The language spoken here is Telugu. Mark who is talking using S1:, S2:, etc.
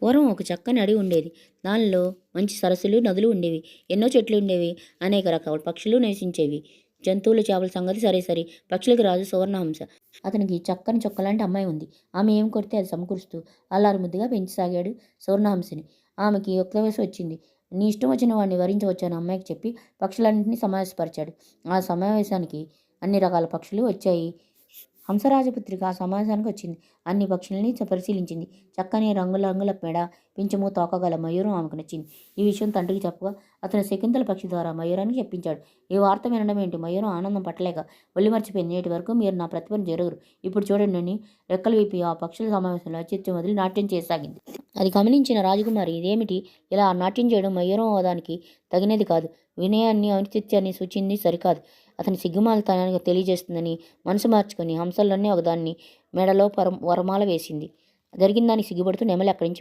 S1: పూర్వం ఒక చక్కని అడవి ఉండేది. దానిలో మంచి సరస్సులు, నదులు ఉండేవి. ఎన్నో చెట్లు ఉండేవి. అనేక రకాల పక్షులు నివసించేవి. జంతువులు, చేపల సంగతి సరే. పక్షులకు రాజు సువర్ణహంస. అతనికి చక్కని చొక్కలాంటి అమ్మాయి ఉంది. ఆమె ఏం కొడితే అది సమకూరుస్తూ అల్లారు ముద్దుగా పెంచసాగాడు సువర్ణహంసని. ఆమెకి యుక్త వయసు వచ్చింది. నీ ఇష్టం వచ్చిన వాడిని వరించవచ్చని అమ్మాయికి చెప్పి పక్షులన్నింటినీ సమావేశపరిచాడు. ఆ సమావేశానికి అన్ని రకాల పక్షులు వచ్చాయి. హంసరాజపుత్రిక ఆ సమావేశానికి వచ్చింది. అన్ని పక్షుల్ని పరిశీలించింది. చక్కని రంగుల మెడ, పింఛము, తోకగల మయూరం ఆమెకు నచ్చింది. ఈ విషయం తండ్రికి చెప్పగా అతను శకుంతల పక్షి ద్వారా మయూరానికి చెప్పించాడు. ఈ వార్త వినడం ఏంటి? మయూరం ఆనందం పట్టలేక ఒళ్ళు మర్చిపోయింది. నేటి వరకు మీరు నా ప్రతిభను జరుగురు. ఇప్పుడు చూడండి అని రెక్కలు విప్పి ఆ పక్షుల సమావేశంలో అత్యుత్యం వదిలి నాట్యం చేయసాగింది. అది గమనించిన రాజకుమారి, ఇదేమిటి ఇలా నాట్యం చేయడం? మయూరం అవదానికి తగినది కాదు. వినయాన్ని, ఔచిత్యాన్ని సూచింది సరికాదు. అతని సిగ్గుమాలతనానికి తెలియజేస్తుందని మనసు మార్చుకొని హంసల్లోనే ఒకదాన్ని మెడలో వరమాల వేసింది. జరిగిన దానికి సిగ్గుపడుతూ నెమలి అక్కడి నుంచి